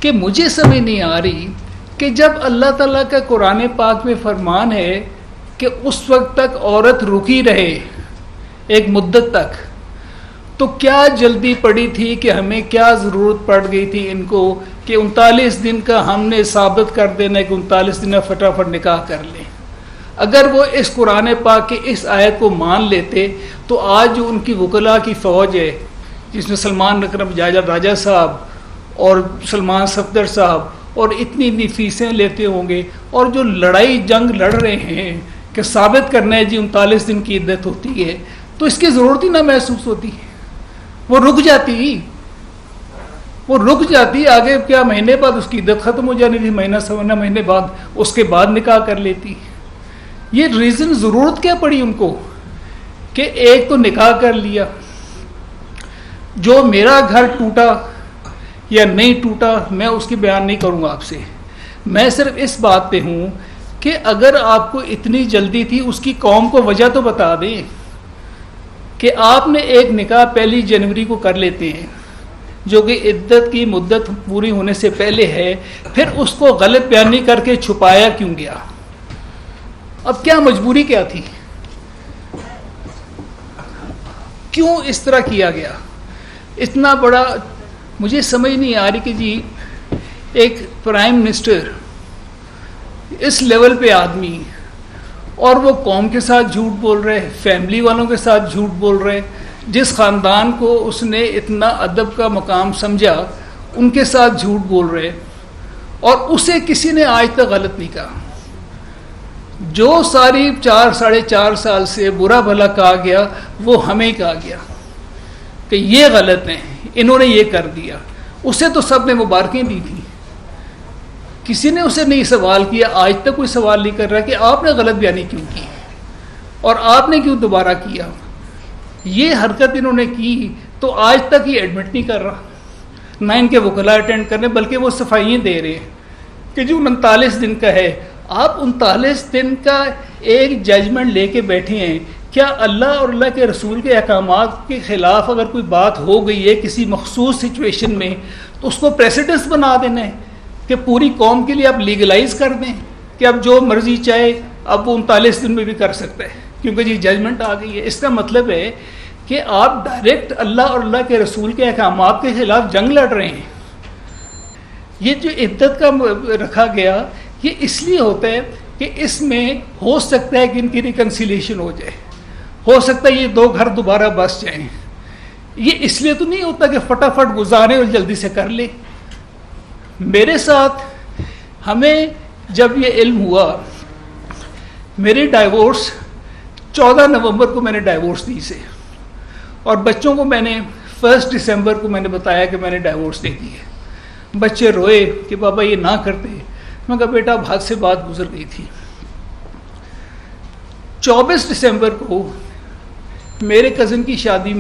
کہ مجھے سمجھ نہیں آ رہی کہ جب اللہ تعالیٰ کا قرآن پاک میں فرمان ہے کہ اس وقت تک عورت رکی رہے ایک مدت تک، تو کیا جلدی پڑی تھی کہ ہمیں کیا ضرورت پڑ گئی تھی ان کو کہ 39 دن کا ہم نے ثابت کر دینا ہے کہ 39 دن میں فٹافٹ نکاح کر لیں؟ اگر وہ اس قرآن پاک کی اس آیت کو مان لیتے تو آج جو ان کی وکلاء کی فوج ہے، جس میں سلمان اکرم راجہ صاحب اور سلمان صفدر صاحب اور اتنی فیسیں لیتے ہوں گے، اور جو لڑائی جنگ لڑ رہے ہیں کہ ثابت کرنا ہے جی 39 دن کی عدت ہوتی ہے، تو اس کی ضرورت ہی نہ محسوس ہوتی، وہ رک جاتی آگے کیا مہینے بعد اس کی عدت ختم ہو جانی تھی، مہینہ سونا مہینے بعد اس کے بعد نکاح کر لیتی۔ یہ ریزن ضرورت کیا پڑی ان کو کہ ایک تو نکاح کر لیا، جو میرا گھر ٹوٹا یا نہیں ٹوٹا میں اس کی بیان نہیں کروں گا آپ سے، میں صرف اس بات پہ ہوں کہ اگر آپ کو اتنی جلدی تھی اس کی قوم کو وجہ تو بتا دیں کہ آپ نے ایک نکاح 1 جنوری کو کر لیتے ہیں جو کہ عدت کی مدت پوری ہونے سے پہلے ہے، پھر اس کو غلط بیانی کر کے چھپایا کیوں گیا؟ اب کیا مجبوری کیا تھی؟ کیوں اس طرح کیا گیا؟ اتنا بڑا مجھے سمجھ نہیں آ رہی کہ جی ایک پرائم منسٹر اس لیول پہ آدمی، اور وہ قوم کے ساتھ جھوٹ بول رہے، فیملی والوں کے ساتھ جھوٹ بول رہے، جس خاندان کو اس نے اتنا ادب کا مقام سمجھا ان کے ساتھ جھوٹ بول رہے، اور اسے کسی نے آج تک غلط نہیں کہا۔ جو ساری 4.5 سال سے برا بھلا کہا گیا وہ ہمیں کہا گیا کہ یہ غلط ہیں، انہوں نے یہ کر دیا۔ اسے تو سب نے مبارکیں دی تھیں، کسی نے اسے نہیں سوال کیا، آج تک کوئی سوال نہیں کر رہا کہ آپ نے غلط بیانی کیوں کی اور آپ نے کیوں دوبارہ کیا۔ یہ حرکت انہوں نے کی تو آج تک یہ ایڈمٹ نہیں کر رہا، نہ ان کے وکلاء اٹینڈ کرنے، بلکہ وہ صفائیاں دے رہے ہیں کہ جو 39 دن کا ہے، آپ 39 دن کا ایک ججمنٹ لے کے بیٹھے ہیں۔ کیا اللہ اور اللہ کے رسول کے احکامات کے خلاف اگر کوئی بات ہو گئی ہے کسی مخصوص سچویشن میں تو اس کو پریسیڈنس بنا دینا ہے کہ پوری قوم کے لیے آپ لیگلائز کر دیں کہ اب جو مرضی چاہے اب وہ 39 دن میں بھی کر سکتا ہے کیونکہ جی ججمنٹ آ گئی ہے؟ اس کا مطلب ہے کہ آپ ڈائریکٹ اللہ اور اللہ کے رسول کے احکامات کے خلاف جنگ لڑ رہے ہیں۔ یہ جو عدت کا رکھا گیا یہ اس لیے ہوتا ہے کہ اس میں ہو سکتا ہے کہ ان کی ریکنسیلیشن ہو جائے، ہو سکتا ہے یہ 2 گھر دوبارہ بس جائیں۔ یہ اس لیے تو نہیں ہوتا کہ فٹافٹ گزارے اور جلدی سے کر لے۔ میرے ساتھ ہمیں جب یہ علم ہوا، میری ڈائیورس 14 نومبر کو میں نے ڈائیورس دی سے، اور بچوں کو میں نے 1 دسمبر کو میں نے بتایا کہ میں نے ڈائیورس دے دی ہے۔ بچے روئے کہ بابا یہ نہ کرتے، میں کہا بیٹا اب حد سے بات گزر گئی تھی۔ 24 دسمبر کو میرے کزن کی شادی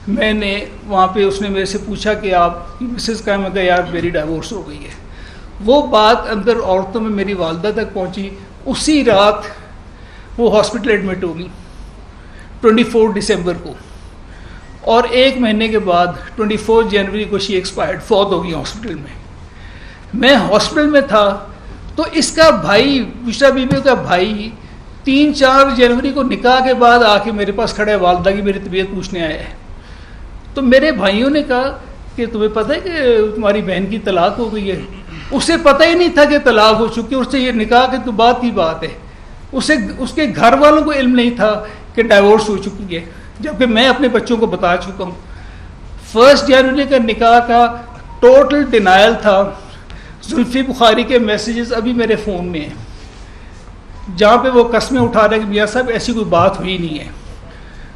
میں نے وہاں پہ اس نے میرے سے پوچھا کہ آپ مسز کا ہے؟ میں کہا یار میری ڈائیورس ہو گئی ہے۔ وہ بات اندر عورتوں میں میری والدہ تک پہنچی، اسی رات وہ ہاسپٹل ایڈمٹ ہو گئی 24 دسمبر کو، اور 1 مہینے کے بعد 24 جنوری کو شی ایکسپائرڈ، فوت ہو گئی ہاسپٹل میں۔ میں ہاسپٹل میں تھا تو اس کا بھائی، بشرا بی بی کا بھائی 3-4 جنوری کو نکاح کے بعد آ کے میرے پاس کھڑا ہے، والدہ کی میری طبیعت پوچھنے آیا ہے۔ تو میرے بھائیوں نے کہا کہ تمہیں پتہ ہے کہ تمہاری بہن کی طلاق ہو گئی ہے؟ اسے پتہ ہی نہیں تھا کہ طلاق ہو چکی، اس سے یہ نکاح کے تو بعد کی بات ہے، اس کے گھر والوں کو علم نہیں تھا کہ ڈائیورس ہو چکی ہے، جبکہ میں اپنے بچوں کو بتا چکا ہوں۔ 1 جنوری کا نکاح کا ٹوٹل ڈینائل تھا۔ زلفی بخاری کے میسیجز ابھی میرے فون میں ہیں جہاں پہ وہ قسمیں اٹھا رہے کہ میاں صاحب ایسی کوئی بات ہوئی نہیں ہے،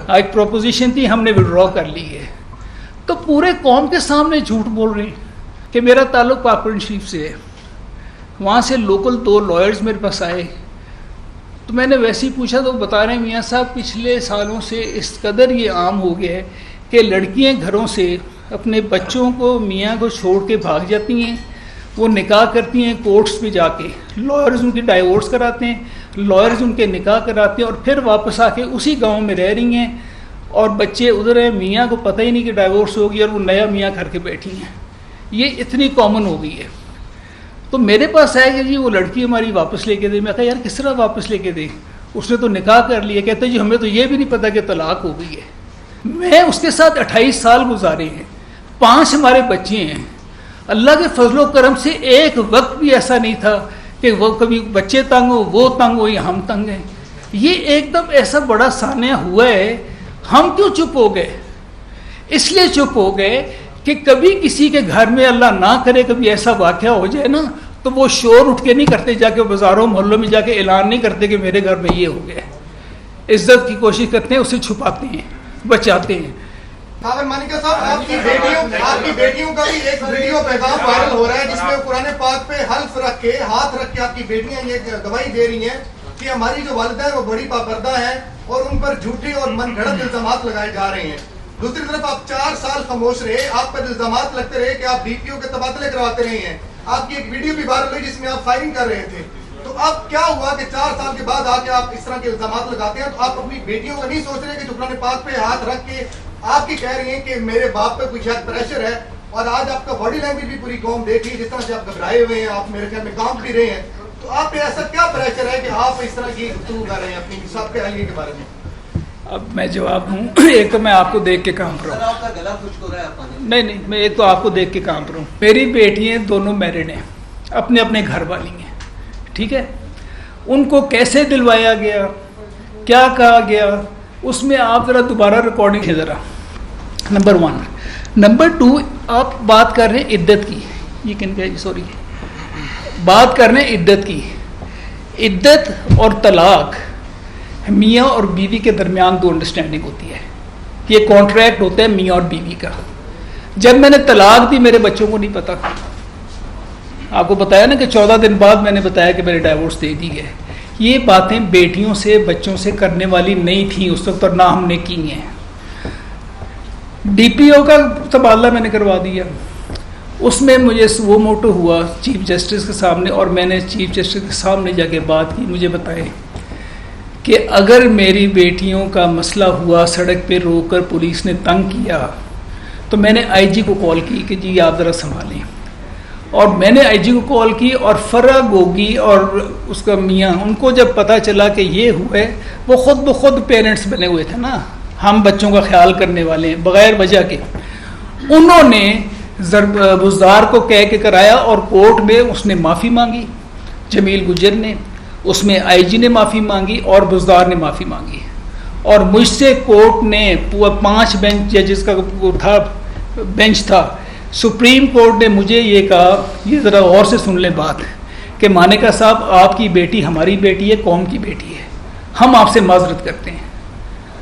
ایک پروپوزیشن تھی ہم نے وڈرا کر لی ہے۔ تو پورے قوم کے سامنے جھوٹ بول رہے ہیں کہ میرا تعلق پاکپورن شریف سے ہے۔ وہاں سے لوکل 2 لائرز میرے پاس آئے تو میں نے ویسے ہی پوچھا تو بتا رہے ہیں میاں صاحب پچھلے سالوں سے اس قدر یہ عام ہو گیا ہے کہ لڑکیاں گھروں سے اپنے بچوں کو میاں کو چھوڑ کے بھاگ جاتی ہیں، وہ نکاح کرتی ہیں کورٹس پہ جا کے، لائرز ان کی ڈائیورس کراتے ہیں، لائرز ان کے نکاح کراتے ہیں، اور پھر واپس آ کے اسی گاؤں میں رہ رہی ہیں، اور بچے ادھر ہیں، میاں کو پتہ ہی نہیں کہ ڈائیورس ہو گئی اور وہ نیا میاں کر کے بیٹھی ہیں۔ یہ اتنی کامن ہو گئی ہے. تو میرے پاس آیا کہ جی وہ لڑکی ہماری واپس لے کے دے. میں کہا یار کس طرح واپس لے کے دے, اس نے تو نکاح کر لیا. کہتے جی ہمیں تو یہ بھی نہیں پتا کہ طلاق ہو گئی ہے. میں اس کے ساتھ 28 سال گزارے ہیں, 5 ہمارے بچے ہیں. اللہ کے فضل و کرم سے ایک وقت بھی ایسا نہیں تھا کہ وہ کبھی بچے تنگ ہو, وہ تنگ ہو یا ہم تنگ ہیں. یہ ایک دم ایسا بڑا سانحہ ہوا ہے. ہم کیوں چپ ہو گئے؟ اس لیے چپ ہو گئے کہ کبھی کسی کے گھر میں اللہ نہ کرے کبھی ایسا واقعہ ہو جائے نا, تو وہ شور اٹھ کے نہیں کرتے, جا کے بازاروں محلوں میں جا کے اعلان نہیں کرتے کہ میرے گھر میں یہ ہو گیا. عزت کی کوشش کرتے ہیں, اسے چھپاتے ہیں, بچاتے ہیں. مانیکا صاحب, آپ کی بیٹیوں کا بھی ایک ویڈیو پیغام وائرل ہو رہا ہے جس میں قرآن پاک پہ حلف رکھ کے, ہاتھ رکھ کے آپ کی بیٹیاں یہ گواہی دے رہی ہیں کہ ہماری جو والدہ ہے وہ بڑی پابردہ ہے اور ان پر جھوٹے اور من گھڑت الزامات لگائے جا رہے ہیں. دوسری طرف آپ 4 سال خاموش رہے, آپ پر الزامات لگتے رہے کہ آپ DPO کے تبادلے کرواتے رہے ہیں. آپ کی ایک ویڈیو بھی وائرل ہوئی جس میں آپ فائرنگ کر رہے تھے. تو اب کیا ہوا کہ 4 سال کے بعد آ کے آپ اس طرح کے الزامات لگاتے ہیں؟ تو آپ اپنی بیٹیوں کو نہیں سوچ رہے کہ جو قرآن پاک پہ ہاتھ رکھ کے آپ کی کہہ رہی ہیں کہ میرے باپ پہ کوئی شاید پریشر ہے, اور آج آپ کا باڈی لینگویج بھی پوری قوم دیکھ رہی ہے, جس طرح سے آپ گھبرائے ہوئے ہیں, آپ میرے خیال میں کام بھی رہے ہیں, تو آپ پہ ایسا کیا پریشر ہے کہ آپ اس طرح کی گفتگو کر رہے ہیں اپنی سب کے اہلیہ کے بارے میں؟ اب میں جواب دوں. ایک تو میں آپ کو دیکھ کے کام پر ہوں. نہیں, میں ایک تو آپ کو دیکھ کے کام پر ہوں. میری بیٹیاں دونوں میرڈ ہیں, اپنے اپنے گھر والی ہیں, ٹھیک ہے. ان کو کیسے دلوایا گیا, کیا کہا گیا, اس میں آپ ذرا دوبارہ ریکارڈنگ ہے ذرا. نمبر 1. نمبر 2, آپ بات کر رہے ہیں عدت کی. یہ کن کا, سوری, بات کر رہے ہیں عدت کی. عدت اور طلاق میاں اور بیوی کے درمیان 2 انڈرسٹینڈنگ ہوتی ہے. یہ کانٹریکٹ ہوتا ہے میاں اور بیوی کا. جب میں نے طلاق دی میرے بچوں کو نہیں پتا. آپ کو بتایا نا کہ 14 دن بعد میں نے بتایا کہ میرے ڈائیورس دے دی ہے. یہ باتیں بیٹیوں سے بچوں سے کرنے والی نہیں تھیں اس وقت, اور نہ ہم نے کی ہیں. DPO کا تبادلہ میں نے کروا دیا. اس میں مجھے وہ موٹو ہوا چیف جسٹس کے سامنے, اور میں نے چیف جسٹس کے سامنے جا کے بات کی. مجھے بتائے کہ اگر میری بیٹیوں کا مسئلہ ہوا, سڑک پہ روک کر پولیس نے تنگ کیا, تو میں نے IG کو کال کی کہ جی آپ ذرا سنبھالیں. اور میں نے IG کو کال کی, اور فرا گوگی اور اس کا میاں, ان کو جب پتہ چلا کہ یہ ہوئے, وہ خود بخود پیرنٹس بنے ہوئے تھے نا, ہم بچوں کا خیال کرنے والے ہیں بغیر وجہ کے. انہوں نے بزدار کو کہہ کے کرایا, اور کورٹ میں اس نے معافی مانگی, جمیل گجر نے, اس میں IG نے معافی مانگی, اور بزدار نے معافی مانگی. اور مجھ سے کورٹ نے 5 بینچ ججز کا تھا, بینچ تھا, سپریم کورٹ نے مجھے یہ کہا, یہ ذرا غور سے سن لیں بات, کہ مانیکا صاحب آپ کی بیٹی ہماری بیٹی ہے, قوم کی بیٹی ہے, ہم آپ سے معذرت کرتے ہیں.